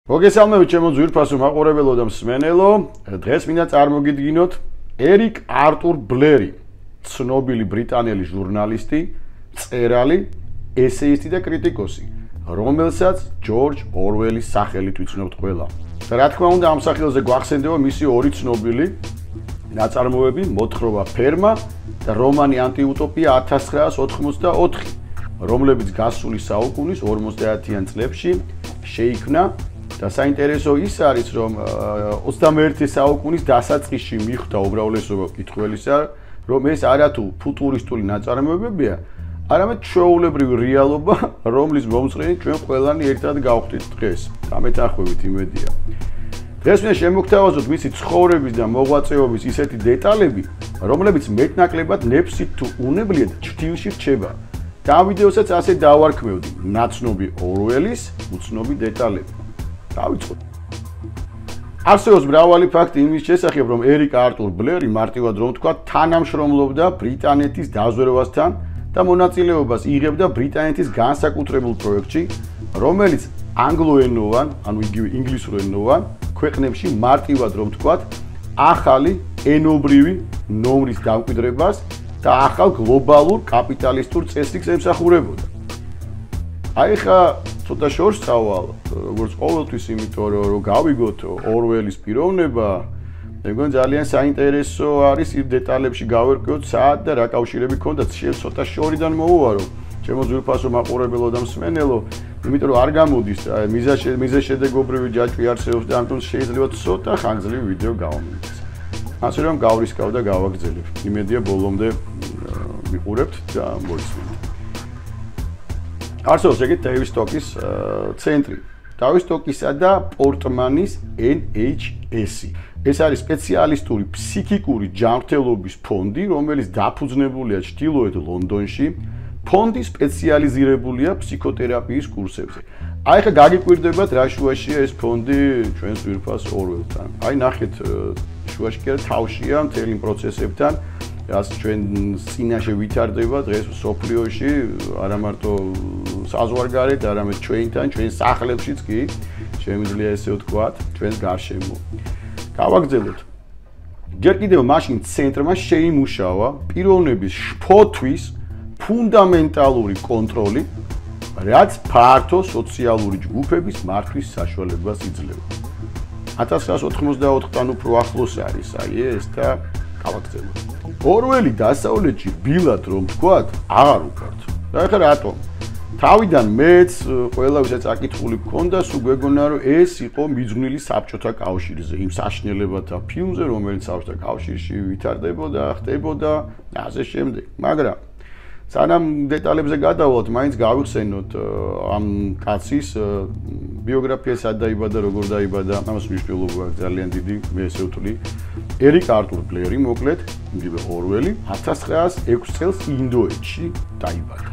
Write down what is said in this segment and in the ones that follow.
მოგესალმებით ჩემო ძვირფასო მაყურებელო და მსმენელო. დღეს მინდა წარმოგიდგინოთ ერიკ არტურ ბლერი, ცნობილი ბრიტანელი ჟურნალისტი, მწერალი, ესეისტი და კრიტიკოსი, რომელსაც ჯორჯ ორველის სახელით ვიცნობთ ყველა. რა თქმა უნდა, ამ სახელზე გვახსენდება მისი ორი ცნობილი ნაწარმოები, მოთხრობა ფერმა და რომანი ანტიუტოპია 1984, რომლებიც გასული საუკუნის 50-იან წლებში შეიქმნა. და საინტერესო ის არის, რომ 21 საუკუნის დასაწყისში მიხვდა უმრავლესობა მკითხველისა, რომ ეს არათუ ფუტურისტული ნაწარმოებებია, არამედ ჩვეულებრივი რეალობა, რომლის მომწყენით ჩვენ ყველანი ერთად გავხდით დღეს. გამეთანხმებით იმედია. დღეს მე შემოგთავაზოთ მისი ცხოვრების და მოღვაწეობის ისეთი დეტალები, რომლებიც მეტნაკლებად ნებსით თუ უნებლიეთ ჩრდილში რჩება. და ამ ვიდეოსაც ასე დავარქმევდი, ნაცნობი ორველის უცნობი დეტალები. დავიწყოთ. არსებობს მრავალი ფაქტი იმის შესახებ, რომ ერიკ არტურ ბლერი მარტივად რომ თქვა, თანამშრომლობდა ბრიტანეთის დაზვერვასთან და მონაწილეობას იღებდა ბრიტანეთის განსაკუთრებულ პროექტში, რომელიც ანგლოენოვან, ანუ იგივე ინგლისურენოვან ქვეყნებში მარტივად რომ თქვა, ახალი ენობრივი ნომრის დამკვიდრებას და ახალ გლობალურ კაპიტალისტურ წესრიგს ემსახურებოდა. აი ხა ცოტა შორს წავალ, როგორც ყოველთვის, იმიტომ რომ გავიგოთ ორველის პიროვნება, მეგონი ძალიან საინტერესო არის იმ დეტალებში გავერკვიოთ საათ და რა კავშირები ჰქონდათ. ცოტა შორიდან მოვუარო, ჩემო ძვირფასო მაყურებელო და მსმენელო, იმიტომ რომ არ გამოდის მიზეშედეგობრივი ჯაჭვი არსებობს და ამიტომ შეიძლება ცოტა ხანგრძლივი ვიდეო გავამოწეს. ასე რომ გავრისკავ და გავაგრძელებ. იმედია ბოლომდე მიყურებთ და მოისმინეთ. არსებობს ეგეთ ტევისტოკის ცენტრი. ტევისტოკისა და პორტმანის NHS-ი. ეს არის სპეციალისტური ფსიქიკური ჯანმრთელობის ფონდი, რომელიც დაფუძნებულია ჩრდილოეთ ლონდონში. ფონდი სპეციალიზირებულია ფსიქოთერაპიის კურსებზე. აი ხა გაგიკვირდებათ რა შუაშია ეს ფონდი ჩვენს ძვირფას ორველთან. აი ნახეთ შუაში კი არა თავშია მთელი პროცესებთან. რაც ჩვენ წინაშე ვითარდება დღეს სოფლიოში, არა მარტო საზღვარგარეთ, არამედ ჩვენთან, ჩვენ სახლებშიც კი შემიძლია ესე ვთქვათ, ჩვენს გარშემო. გავაგრძელოთ. ჯერ კიდევ მაშინ ცენტრმა შეიმუშავა პიროვნების შფოთვის ფუნდამენტალური კონტროლი, რაც ფართო სოციალური ჯგუფების მართვის საშუალებას იძლევა. 1984 თან უფრო ახლოს არის აი ეს და გავაგრძელოთ. ორველი დასავლეთში ბილად რომ ვთქვათ, აღარ უყართ. და ეხლა რატომ? თავიდან მეც ყველა ვისაც აკითხული მქონდა, სულ გვეგონა რომ ეს იყო მიძღვნილი საბჭოთა კავშირზე, იმ საშნელებათა ფილმზე, რომელიც საბჭოთა კავშირში ვითარდებოდა, ხდებოდა და ასე შემდეგ. მაგრამ სანამ დეტალებზე გადავალთ, მაინც გავიხსენოთ ამ კაცის ბიოგრაფია, სად დაიბადა, როგორ დაიბადა, ამას მნიშვნელობა აქვს ძალიან დიდი, მე ესე ვთვლი. ერიკ არტურ ბლერი, მოკლედ, იგივე ორველი, 1906 წელს ინდოეთში დაიბადა.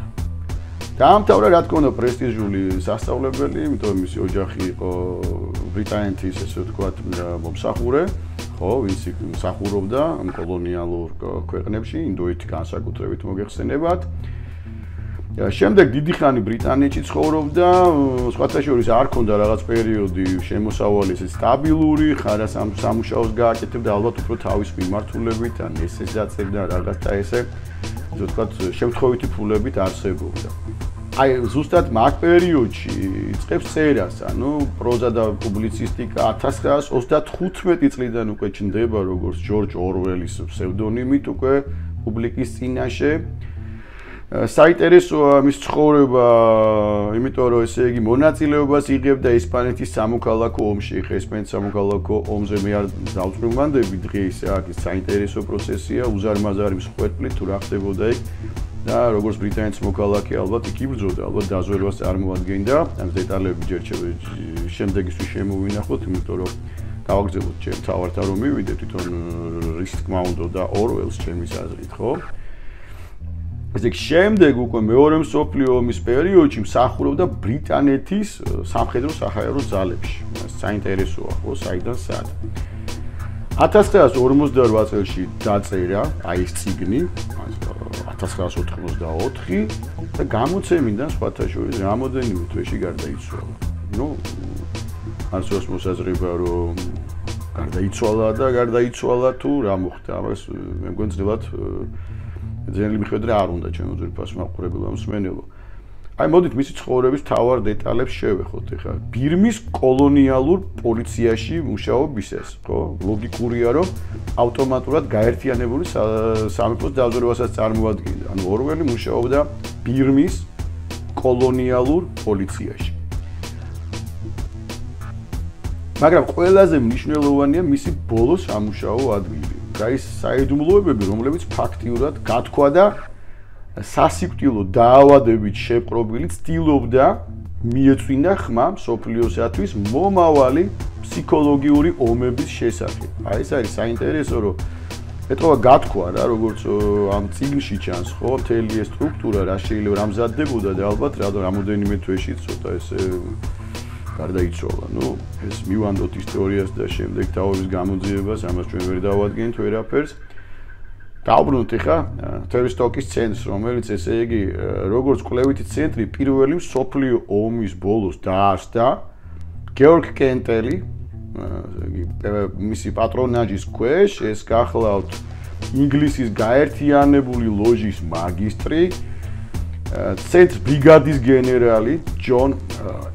დაამთავრა, რა თქმა უნდა, პრესტიჟული სასწავლებელი, იმიტომ რომ მისი ოჯახი იყო ბრიტანეთის, ესე ვთქვათ, მომსახურე, ხო, ვინც მსახურობდა კოლონიალურ ქვეყნებში, ინდოეთი განსაკუთრებით მოგეხსენებათ. შემდეგ დიდი ხანი ბრიტანეთში ცხოვრობდა, სხვათა შორის არ ჰქონდა რაღაც პერიოდი შემოსავალი ესე სტაბილური, ხარა სამუშაოს გააკეთებდა ალბათ უფრო თავის მიმართულებით, ან ესეს დაწერდა რაღაცა ესე, ასე ვთქვათ, შემთხვევითი ფულებით არსებობდა. აი ზუსტად მაგ პერიოდში იწყებს წერას, ანუ პროზა და პუბლიცისტიკა 1935 წლიდან უკვე ჩნდება როგორც ჯორჯ ორველის ფსევდონიმით უკვე პუბლიკის წინაშე. საინტერესოა მის ცხოვრება, იმიტომ რომ ესე იგი მონაწილეობას იღებდა ესპანეთის სამოქალაქო ომში. ხა ესპანეთის სამოქალაქო ომზე მე არ დავწმუნდები დღეს, აქ საინტერესო პროცესია, უზარმაზარი მსხვერპლი თუ რა ხდებოდა იქ. და როგორც ბრიტანეთის მოქალაქე ალბათ იქ იბრძოდა, ალბათ დაზვერვას წარმოადგენდა. ამ დეტალები ჯერ შემდეგისთვის შემოვინახოთ, იმიტომ რომ გავაგრძელოთ ჩემ თავართან რომ მივიდე, თვითონ რის თქმა უნდა და ორველს ჩემის აზრით, ხო? ესე იგი შემდეგ უკვე მეორე მსოფლიო ომის პერიოდში მსახურობდა ბრიტანეთის სამხედრო საჰაერო ძალებში. საინტერესოა, ხო, საიდან სად. 1948 წელში დაწერა აი ეს წიგნი 1984 და გამოცემიდან სხვათა შორის რამოდენიმე თვეში გარდაიცვალა. ნუ არც მოსაზრება რომ გარდაიცვალა თუ რა მოხდა ამას მე მგონი ძნელად ძნელი მიხედვით არ უნდა ჩემო ძვირფასო მაყურებელო მსმენელო აი მოდით მისი ცხოვრების თავარ დეტალებს შევეხოთ ეხლა ბირმის კოლონიალურ პოლიციაში მუშაობისას ხო ლოგიკურია რომ ავტომატურად გაერთიანებული სამეფოს დაძვრებასაც წარმოადგენდა ანუ ორველი მუშაობდა ბირმის კოლონიალურ პოლიციაში მაგრამ ყველაზე მნიშვნელოვანია მისი ბოლო სამუშაო ადგილი და ის საიდუმლოებები რომლებიც ფაქტიურად გათქვა და სასიკვდილო დაავადებით შეპყრობილი ცდილობდა მიეწვინა ხმა სოფლიოსათვის მომავალი ფსიქოლოგიური ომების შესახებ. აი ეს არის საინტერესო რომ ეტყობა გათქვა რა როგორც ამ წიგნში ჩანს ხო მთელი ეს სტრუქტურა რა შეიძლება რა მზადდებოდა და ალბათ რამოდენიმე თვეში ცოტა ესე გარდაიცვალა. ნუ ეს მივანდოთ ისტორიას და შემდეგ თაობის გამოძიებას ამას ჩვენ ვერ დავადგენთ ვერაფერს. დავბრუნოთ ახლა ტერვისტოკის ცენტრს, რომელიც ესე იგი როგორც კვლევითი ცენტრი პირველი მსოფლიო ომის ბოლოს დაარსდა გეორგ კენტელი, მისი პატრონაჟის ქვეშ, ეს გახლავთ ინგლისის გაერთიანებული ლოჟის მაგისტრი, ცენტრის ბრიგადის გენერალი ჯონ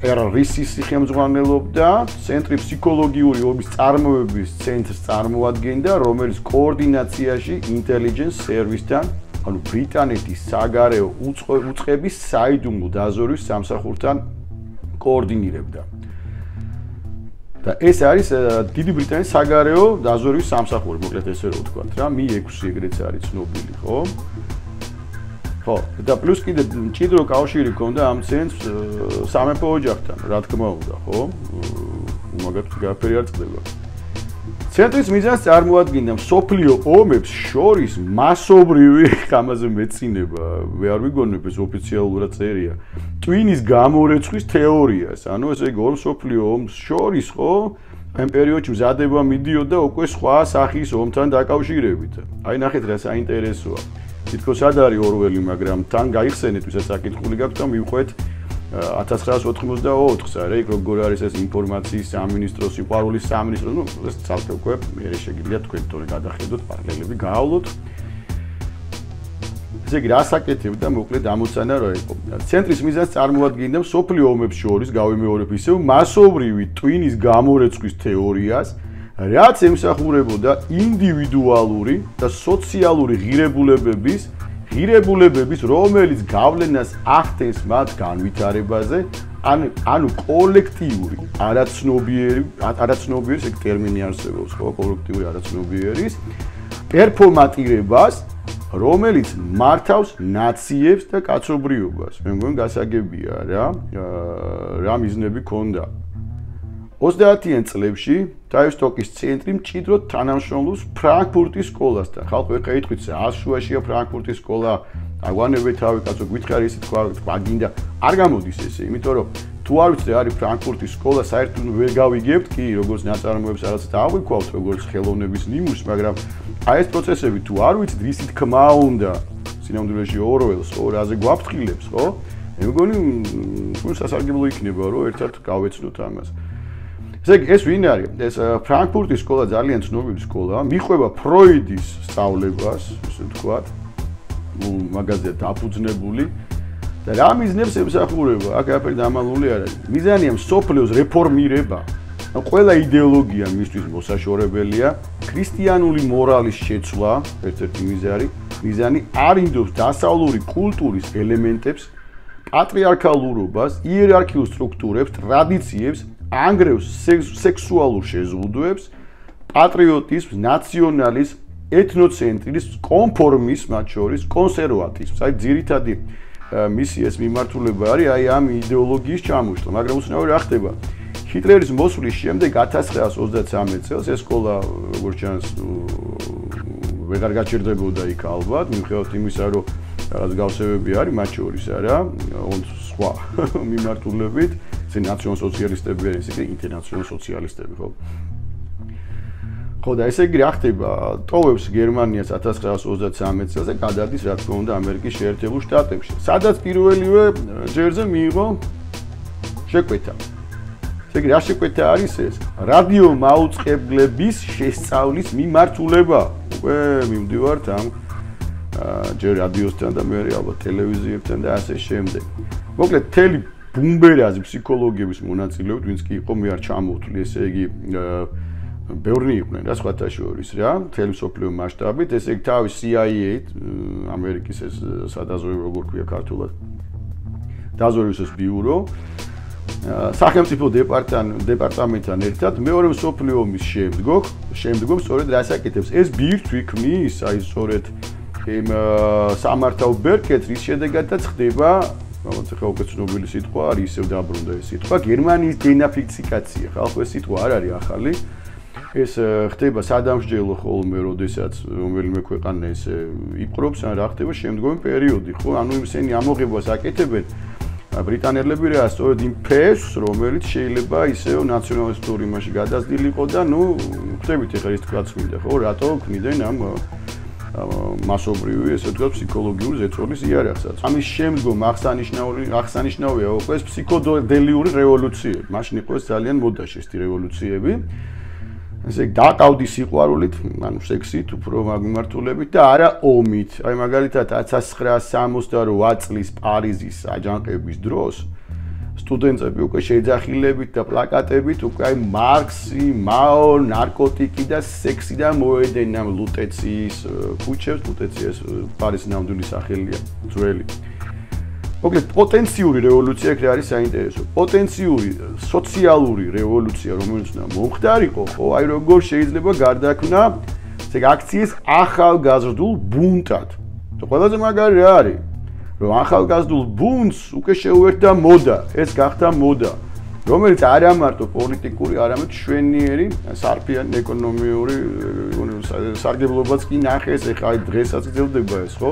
ერ რისის ხელმძღვანელობდა, ცენტრი ფსიქოლოგიური ომის წარმოების ცენტრს წარმოადგენდა, რომელიც კოორდინაციაში ინტელიგენს სერვისთან, ანუ ბრიტანეთის საგარეო უწყების საიდუმლო დაზვერვის სამსახურთან კოორდინირებდა. და ეს არის დიდი ბრიტანეთის საგარეო დაზვერვის სამსახური, მოკლედ ესე რომ ვთქვათ რა, Mi-6 ეგრეც არის ცნობილი, ხო? ხო, და პლუს კიდე მჭიდრო კავშირი ჰქონდა ამ ცენტრს სამეფო ოჯახთან, რა თქმა უნდა, ხო? მაგათ გაფერი არ წდება. ცენტრის მიზანს წარმოადგენდა მსოფლიო ომებს შორის მასობრივი ამაზე მეცინება, ვერ ვიგონებ ეს ოფიციალურად წერია. ტვინის გამორეცხვის თეორიას, ანუ ესე იგი ორ მსოფლიო ომს შორის, ხო? ამ პერიოდში მზადება მიდიოდა უკვე სხვა სახის ომთან დაკავშირებით. აი ნახეთ რა საინტერესოა. თითქოს არ არის ორველი, მაგრამ თან გაიხსენეთ, ვისაც საკითხული გაქვთ და მივყვეთ 1984-ს, არა, იქ როგორ არის ეს ინფორმაციის სამინისტროს, სიყვარულის სამინისტრო, ნუ ეს ცალკე უკვე მე შეგიძლია თქვენ თორე გადახედოთ, პარალელები გაავლოთ. ესე იგი, რა საკეთებდა, მოკლედ ამოცანა რა იყო. ცენტრის მიზანს წარმოადგენდა მსოფლიო ომებს შორის, გავიმეორებ ისევ, მასობრივი ტვინის გამორეცხვის თეორიას, რაც ემსახურებოდა ინდივიდუალური და სოციალური ღირებულებების, რომელიც გავლენას ახდენს მათ განვითარებაზე, ანუ კოლექტიური არაცნობიერის, ეგ ტერმინი არსებობს, ხო, კოლექტიური არაცნობიერის პერფორმატირებას, რომელიც მართავს ნაციებს და კაცობრიობას. მე მგონი გასაგებია რა მიზნები ქონდა. 30-იან წლებში ტაივისტოკის ცენტრი მჭიდროდ თანამშრომლობს ფრანკფურტის სკოლასთან. ხალხი ეკითხეთ, აშუაშია ფრანკფურტის სკოლა, აგვანებე თავი კაცო, გითხარი ისე თქვა გინდა. არ გამოდის ესე, იმიტომ რომ თუ არ ვიცი არის ფრანკფურტის სკოლა, საერთოდ ვერ გავიგებთ კი, როგორც ნაწარმოებს რაღაც დავიქვავთ, როგორც ხელოვნების ნიმუშს, მაგრამ აი ეს პროცესები თუ არ ვიცით, ისი თქმა უნდა, სინამდვილეში ორველს, ხო, რაზე გვაფრთხილებს, ხო? მე მგონი თუ სასარგებლო იქნება, რომ ერთად გავეცნოთ ამას. ეს ვინ არის? ეს ფრანკფურტის სკოლა ძალიან ცნობილი სკოლაა, მიყვება ფროიდის სწავლებას, ისე ვთქვათ. მაგაზე დაფუძნებული და რა მიზნებს ემსახურება? აქ არაფერი დამალული არ არის. მიზანია მსოფლიოს რეფორმირება. ყველა იდეოლოგია მისთვის მოსაშორებელია, ქრისტიანული მორალის შეცვლა, ერთ-ერთი მიზანი არ ინდობს დასავლური კულტურის ელემენტებს, პატრიარქალურობას, იერარქიულ სტრუქტურებს, ტრადიციებს, ანგრევს სექსუალურ შეზღუდვებს, პატრიოტიზმს, ნაციონალიზმს, ეთნოცენტრიზმს, კონფორმიზმს, მათ შორის კონსერვატიზმს. აი ძირითადი მისი ეს მიმართულება არის აი ამ იდეოლოგიის ჩამოშლა, მაგრამ უცნაური რა ხდება? ჰიტლერის მოსვლის შემდეგ 1933 წელს ეს სკოლა, როგორც ჩანს, ვეღარ გაჩერდებოდა იქ ალბათ, მიუხედავად იმისა, რომ რაღაც გავსებები არის მათ შორის, არა, სხვა მიმართულებით. ეს ნაციონალ-სოციალისტები არის, ეს ინტერნაციონალ-სოციალისტები, ხო? ხო და ესე იგი რა ხდება? ტოვებს გერმანიას 1933 წელს და გადადის, რა თქმა უნდა, ამერიკის შეერთებულ შტატებში. სადაც პირველივე ჯერზე მიიღო შეკვეთა. ესე იგი, რა შეკვეთა არის ეს? რადიო მაუწყებლების შესწავლის მიმართულება. უკვე მივდივართ ამ ჯერ რადიოსთან და მე ალბათ ტელევიზიებთან და ასე შემდეგ. მოკლედ, მთელი ბუმბერაზი ფსიქოლოგიების მონაწილეობით, ვინც კი იყო, მე არ ჩამოვთვლი, ესე იგი, ბევრი იყვნენ რა სხვათა შორის რა, მთელი მსოფლიო მასშტაბით, ესე იგი, თავის CIA-ით, ამერიკის ეს სადაზვერვო როგორ ქვია ქართულად, დაზვერვის ბიურო, სახელმწიფო დეპარტამენტთან ერთად მეორე მსოფლიო ომის შემდგომ სწორედ რას აკეთებს? ეს ბირთვი ქმნის, აი სწორედ იმ სამართავ ბერკეტს, რის შედეგადაც ხდება, რაღაც ახლა უკვე ცნობილი სიტყვა არის, ისევ დაბრუნდა ეს სიტყვა, გერმანიის დენაციფიკაცია. ხალხო ეს სიტყვა არ არის ახალი. ეს ხდება სადამსჯელო ხოლმე, როდესაც რომელიმე ქვეყანა ესე იპყრობს, ან რა ხდება შემდგომი პერიოდი, ხო? ანუ ისინი ამოღებას აკეთებენ ბრიტანელები რა, სწორედ იმ ფესს, რომელიც შეიძლება ისევ ნაციონალისტური იმაში გადაზრდილიყო და ნუ ხდებით ახლა ის თქვაც მინდა, ხო? რატო ქმნიდნენ ამ მასობრივი, ესე ვთქვათ, ფსიქოლოგიური ზეწოლის იარაღსაც. ამის შემდგომ აღსანიშნავია უკვე ეს ფსიქოდელიური რევოლუციები. მაშინ იყო ეს ძალიან მოდაში ეს რევოლუციები. ესე იგი, დაკავდი სიყვარულით, ანუ სექსით, უფრო მიმართულებით და არა ომით. აი მაგალითად 1968 წლის პარიზის აჯანყების დროს სტუდენტები უკვე შეძახილებით და პლაკატებით უკვე აი მარქსი, მაო, ნარკოტიკი და სექსი და მოედენ ამ ლუტეციის ქუჩებს, ლუტეციას პარიზის ნამდვილი სახელია, ძველი. მოკლედ პოტენციური რევოლუცია ეგრე არის საინტერესო. პოტენციური სოციალური რევოლუცია, რომელიც უნდა მომხდარიყო, ხო, აი როგორ შეიძლება გარდაქმნა ესე აქციის ახალგაზრდულ ბუნტად. და ყველაზე მაგარი რა არის? რომ ახალგაზრდულ ბუნტს უკვე შეუერთდა მოდა, ეს გახდა მოდა, რომელიც არა მარტო პოლიტიკური, არამედ შვენიერი, სარფიანი ეკონომიური სარგებლობაც კი ნახეს, ეხლა დღესაც გრძელდება ეს, ხო?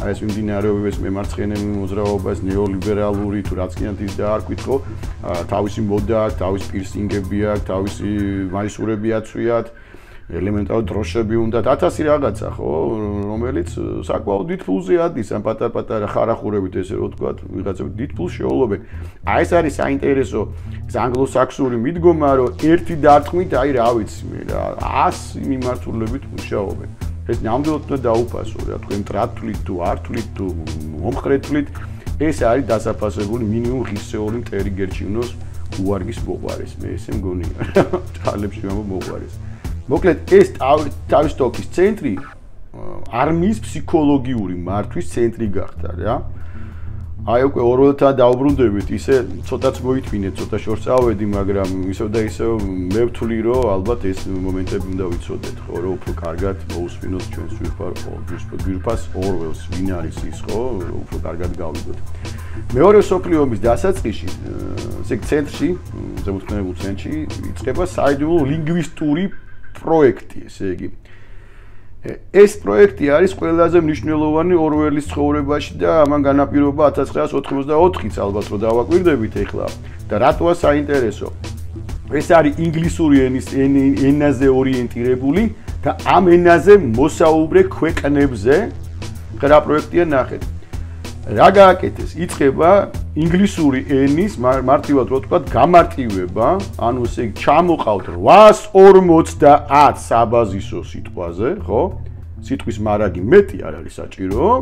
აი ეს მიმდინარეობების მემარცხენე მოძრაობა, ეს ნეოლიბერალური თუ რაც კი ანტის დაარქვით, ხო? თავისი მოდა აქვს, თავისი პირსინგები აქვს, თავისი მაისურები აწვიათ, ელემენტარული დროშები უნდათ, 1000 რაღაცა, ხო, რომელიც საკმაოდ დიდ ფულზე ადის, ამ პატარ-პატარა ხარახურებით ესე რომ ვთქვათ, ვიღაცები დიდ ფულს შეოლობენ. აი ეს არის საინტერესო ანგლო-საქსონური მიდგომა, რომ ერთი დარტყმით, აი რა ვიცი მე რა, 100 მიმართულებით მუშაობენ. ეს ნამდვილად უნდა დაუფასო, რა თქვენ ტრათვლით თუ ართვლით თუ მომხრეთვლით, ეს არის დასაფასებული მინიმუმ ღირსეული მტერი გერჩინოს უარგის მოყვარეს, მე ესე მგონია. ჭალებში მოყვარეს. მოკლედ ეს თავის ტოკის ცენტრი არმიის ფსიქოლოგიური მართვის ცენტრი გახდა რა. აი უკვე ორველთან დაუბრუნდებით, ისე ცოტაც მოითმინეთ, ცოტა შორს წავედი, მაგრამ ისევ და ისევ მე ვთვლი, რომ ალბათ ეს მომენტები უნდა ვიცოდეთ, ხო, რომ უფრო კარგად მოусმინოთ ჩვენს გვირფას ორველს, ვინ არის ის, ხო, უფრო კარგად გავიგოთ. მეორე მსოფლიო ომის დასაწყისში, ესე ცენტრში, ზემოთქმულებულ ცენტრში იწყება საიდუმლო ლინგვისტური პროექტი, ესე იგი. ეს პროექტი არის ყველაზე მნიშვნელოვანი ორველის ცხოვრებაში და ამან განაპირობა 1984-იც ალბათ რომ დავაკვირდებით ეხლა. და რატოა საინტერესო? ეს არის ინგლისური ენაზე ორიენტირებული და ამ ენაზე მოსაუბრე ქვეყნებზე რა პროექტია ნახეთ. რა გააკეთეს? იწყება ინგლისური ენის მარტივად რო ვთქვათ გამარტივება, ანუ ესე იგი ჩამოყავთ 850 საბაზისო სიტყვაზე, ხო? სიტყვის მარაგი მეტი არ არის საჭირო.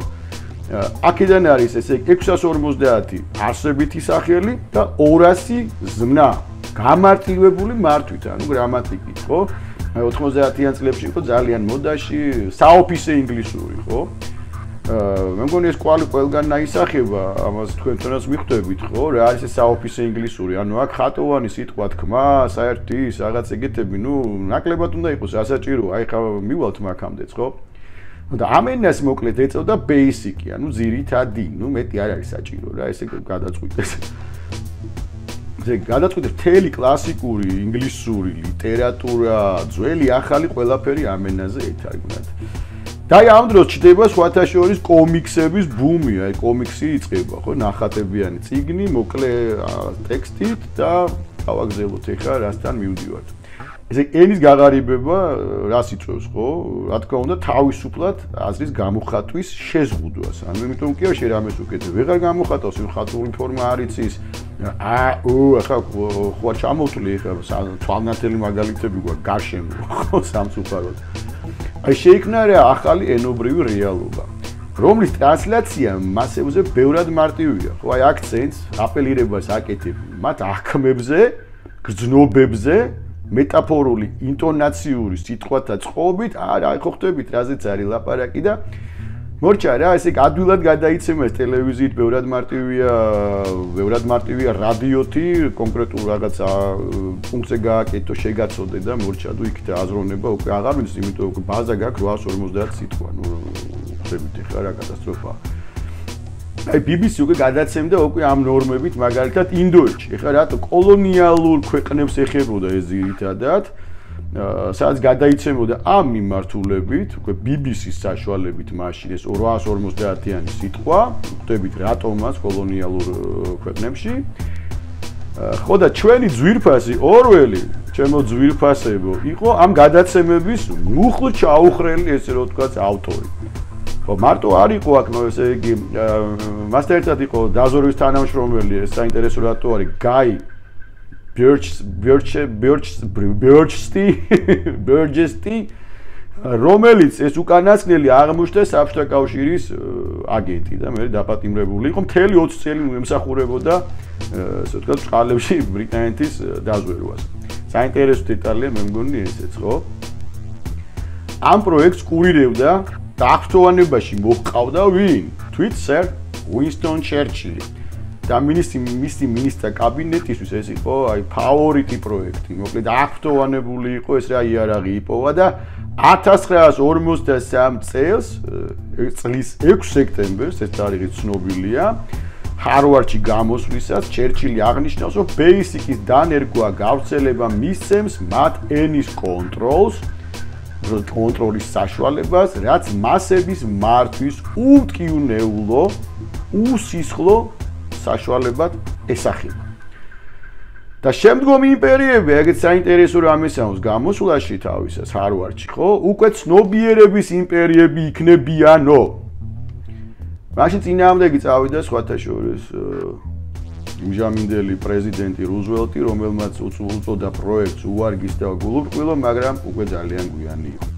აქედან არის ესე იგი 650 არსებითი სახელი და 200 ზმნა გამარტივებული მართვით, ანუ გრამატიკით, ხო? 90-იან წლებში იყო ძალიან მოდაში საოფისე ინგლისური, ხო? მე მგონი ეს კვალი ყველგან აისახება, ამას თქვენ თვითონაც მიხვდებით, ხო? რა არის ეს საოფისე ინგლისური? ანუ აქ ხატოვანი სიტყვა თქმა, საერთის, რაღაც ეგეთები, ნუ ნაკლებად უნდა იყოს, ასაჭირო, აი ხა მივალთ მაგამდეც, ხო? და ამ ენას მოკლედ ეწოდა basic-ი, ანუ ძირითადი, ნუ მეტი არ არის საჭირო რა, ესე გადაწყვიტეს. ესე გადაწყვიტეს მთელი კლასიკური ინგლისური ლიტერატურა, ძველი ახალი ყველაფერი ამ ენაზე ეთარგმნათ. და ამ დროს ჩდება სხვათა შორის კომიქსების ბუმი, აი კომიქსი იწყება, ხო, ნახატებიანი წიგნი, მოკლე ტექსტით და გავაგზავნოთ ეხლა რასთან მივდივართ. ესე ენის გაღარიბება რას იწვევს, ხო? რა თქმა უნდა, თავისუფლად აზრის გამოხატვის შეზღუდვას. ანუ იმიტომ კი არ რამეს უკეთებ, ვეღარ გამოხატავს, ხატული ფორმა არ იცის. ახლა ხო ჩამოვთვლი ახლა თვალნათელი მაგალითები გვაქვს გარშემო, ხო, სამწუხაროდ. აი შეიქმნა რა ახალი ენობრივი რეალობა, რომლის ტრანსლაცია მასებზე ბევრად მარტივია. ხო, აი აქცენტს, აპელირებას აკეთებ მათ აღქმებზე, გრძნობებზე, მეტაფორული, ინტონაციური სიტყვათა წყობით, აი ხო ხვდებით რაზეც არის ლაპარაკი და მორჩა რა, ესე ადვილად გადაიცემა ეს ტელევიზიით, ბევრად მარტივია რადიოთი, კონკრეტულ რაღაცა ფუნქცია გააკეთო, შეგაცოდე და მორჩა თუ იქით აზროვნება უკვე აღარ ვიცი, იმიტომ უკვე ბაზა გაქვს 850 სიტყვა, ნუ ხვდებით ხა რა კატასტროფაა. აი BBC უკვე გადაცემდა უკვე ამ ნორმებით, მაგალითად ინდოეთში. ეხლა რატო კოლონიალურ ქვეყნებს ეხებოდა ეს ძირითადად, სადაც გადაიცემოდა ამ მიმართულებით, უკვე BBC-ს საშუალებით მაშინ ეს 850-იანი სიტყვა, ხვდებით რატომაც კოლონიალურ ქვეყნებში. ხო და ჩვენი ძვირფასი ორველი, ჩემო ძვირფასებო, იყო ამ გადაცემების მუხლ ჩაუხრელი, ესე რომ ვთქვათ, ავტორი. ხო, მარტო არ იყო აქ, ესე იგი, მასთან ერთად იყო დაზორვის თანამშრომელი, ეს საინტერესო რატო არის, გაი ბერჯესტი, რომელიც ეს უკანასკნელი აღმოჩნდა საბჭოთა კავშირის აგენტი და მე დაპატიმრებული იყო, მთელი 20 წელი ემსახურებოდა, ასე ვთქვათ, წყალებში ბრიტანეთის დაზვერვას. საინტერესო დეტალია მე მგონი ესეც, ხო? ამ პროექტს კურირებდა დაახლოვანებაში მოჰყავდა ვინ? თვით სერ უინსტონ ჩერჩილი. და მისი მინისტრთა კაბინეტისთვის ეს იყო აი ფავორიტი პროექტი. მოკლედ აქტოვანებული იყო ეს რა იარაღი იპოვა და 1953 წელს წლის 6 სექტემბერს ეს თარიღი ცნობილია. ჰარვარდში გამოსვლისას ჩერჩილი აღნიშნავს, რომ ბეისიკის დანერგვა გავრცელება მისცემს მათ ენის კონტროლის საშუალებას, რაც მასების მართვის უმტკივნეულო, უსისხლო საშუალებად ესახება. და შემდგომი იმპერიები, ეგეც საინტერესო რამეს აქვს გამოსვლაში თავისას ჰარვარდში, ხო? უკვე ცნობიერების იმპერიები იქნებიანო. მაშინ წინააღმდეგი წავიდა სხვათა შორის იმჟამინდელი პრეზიდენტი რუზველტი, რომელმაც უწოდა პროექტს უვარგის და გულუბრყვილო, მაგრამ უკვე ძალიან გვიანი იყო.